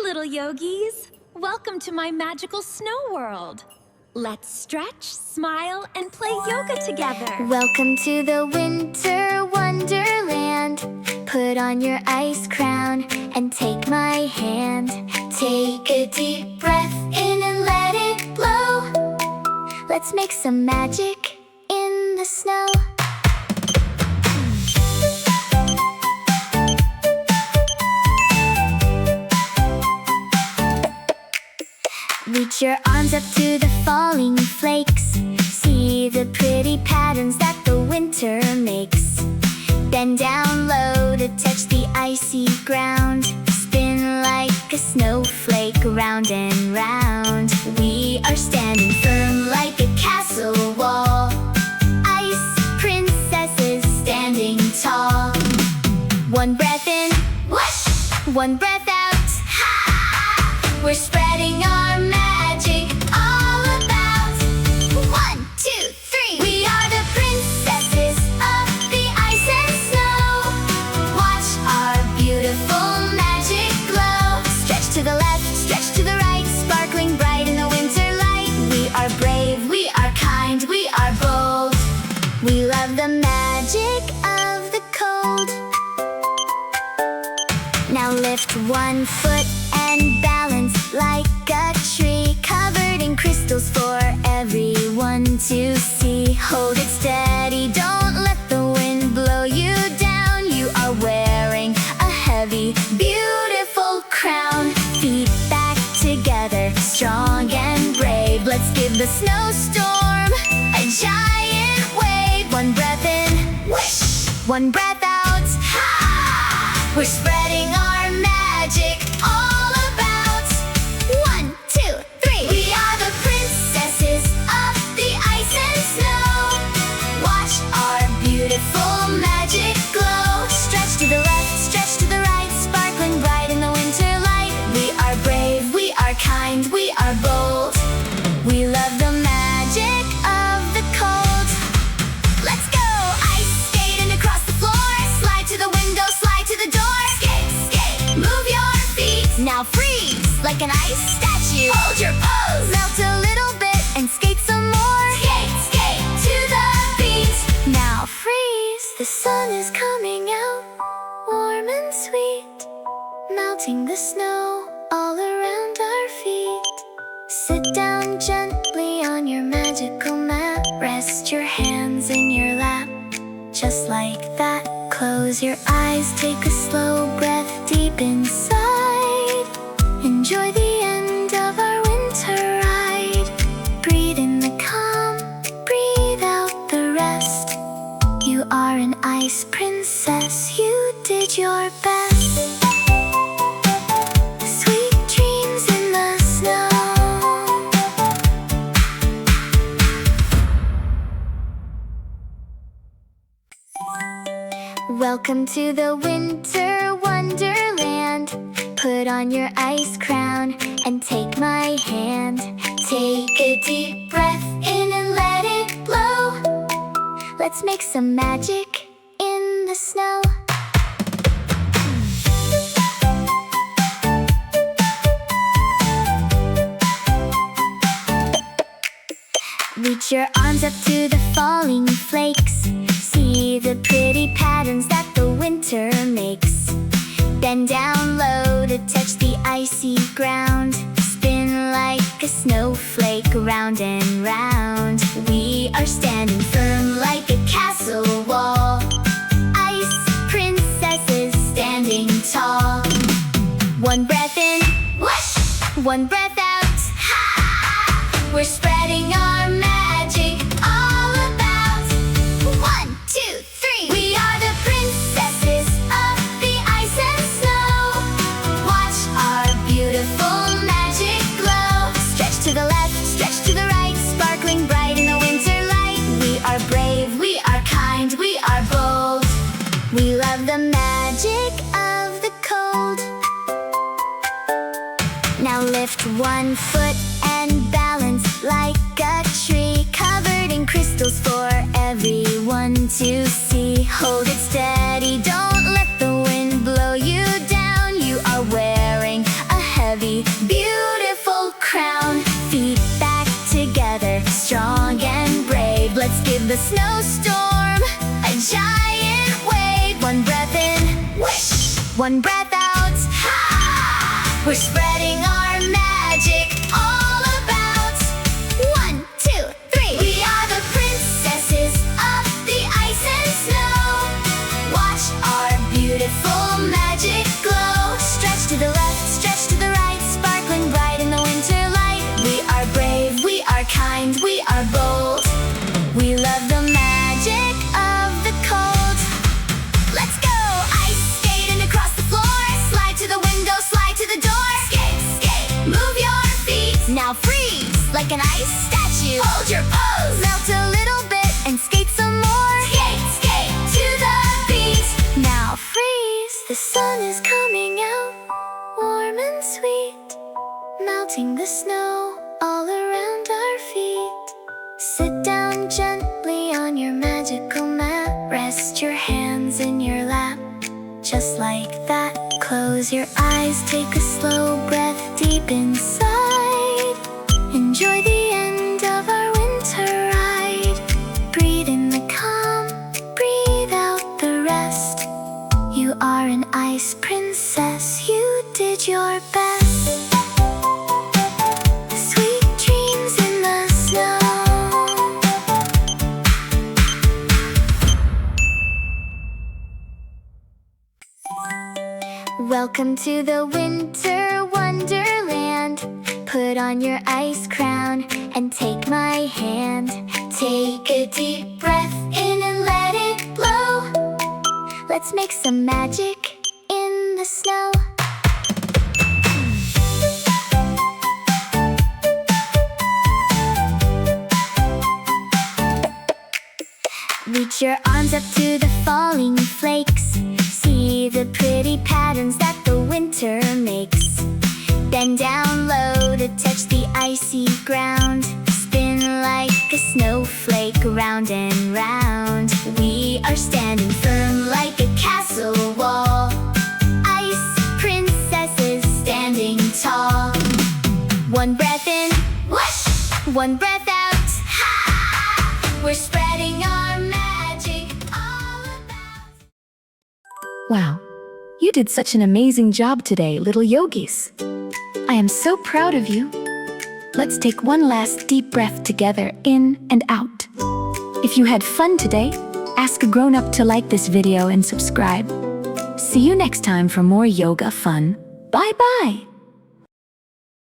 little yogis! Welcome to my magical snow world. Let's stretch, smile, and play yoga together. Welcome to the winter wonderland. Put on your ice crown and take my hand. Take a deep breath in and let it blow. Let's make some magic in the snow. Reach your arms up to the falling flakes. See the pretty patterns that the winter makes. Bend down low to touch the icy ground. Spin like a snowflake round and round. We are standing firm like a castle wall. Ice princesses standing tall. One breath in, whoosh! One breath out, ha! We're spreading our magic all about. 1, 2, 3. We are the princesses of the ice and snow. Watch our beautiful magic glow. Stretch to the left, stretch to the right, sparkling bright in the winter light. We are brave, we are kind, we are bold. We love the magic of the cold. Now lift one foot and balance like a tree, covered in crystals for everyone to see. Hold it steady, don't let the wind blow you down. You are wearing a heavy, beautiful crown. Feet back together, strong and brave. Let's give the snowstorm a giant wave. One breath in, whoosh! One breath out, ha! We're spreading our magic all about. 1, 2, 3. We are the princesses of the ice and snow. Watch our beautiful magic glow. Stretch to the left, stretch to the right, sparkling bright in the winter light. We are brave, we are kind, we are bold. We love the magic of the cold. Let's go! Ice skating across the floor. Slide to the window, slide to the door. Skate, skate, move your feet. Now freeze like an ice statue. Hold your pose. Melt a little bit and skate some more. Skate, skate to the beat. Now freeze. The sun is coming out, warm and sweet, melting the snow all around our feet. Sit down gently on your magical mat. Rest your hands in your lap, just like that. Close your eyes, take a slow breath deep inside. Enjoy the end of our winter ride. Breathe in the calm, breathe out the rest. You are an ice princess, you did your best. Sweet dreams in the snow. Welcome to the winter wonderland. Put on your ice crown and take my hand. Take a deep breath in and let it blow. Let's make some magic in the snow. Reach your arms up to the falling flakes. See the pretty patterns that the winter makes. Bend down low to touch the icy ground. Spin like a snowflake round and round. We are standing firm like a castle wall. Ice princesses standing tall. One breath in, whoosh! One breath out, ha! We're spreading our magic all about. 1, 2, 3. We are the princesses of the ice and snow. Watch our beautiful magic glow. Stretch to the left, stretch to the right, sparkling bright in the winter light. We are brave, we are kind, we are bold. We love the magic of the cold. Now lift one foot and balance like a tree, covered in crystals for everyone to see. Hold it steady, don't let the wind blow you down. You are wearing a heavy see. Beautiful crown, feet back together, strong and brave. Let's give the snowstorm a giant wave. One breath in, whoosh. One breath out, ha! We're spreading our magic all about. 1, 2, 3. We are the princesses of the ice and snow. Watch our beautiful magic glow. Stretch to the left, stretch to the right, sparkling bright in the winter light. We are brave, we are kind, we are bold. We love the magic of the cold. Let's go! Ice skating across the floor. Slide to the window, slide to the door. Skate, skate, move your feet. Now freeze like an ice statue. Hold your pose. Melt a little bit and skate some more. Skate, skate to the beat. Now freeze. The sun is coming out, warm and sweet, melting the snow all around our feet. Sit down gently on your magical mat. Rest your hands in your lap, just like that. Close your eyes, take a slow breath deep inside. Enjoy the end of our winter ride. Breathe in the calm, breathe out the rest. You are an ice princess, you did your best. Sweet dreams in the snow. Welcome to the winter wonderland. Put on your ice crown and take my hand. Take a deep breath in and let it blow. Let's make some magic in the snow. Reach your arms up to the falling flakes. See the pretty patterns that the winter makes. Bend down low to touch the icy ground. Spin like a snowflake round and round. We are standing firm like a castle wall. Ice princesses standing tall. One breath in, whoosh! One breath out, ha! We're spreading our magic all about. Wow, you did such an amazing job today, little yogis. I am so proud of you. Let's take one last deep breath together, in and out. If you had fun today, ask a grown-up to like this video and subscribe. See you next time for more yoga fun. Bye-bye!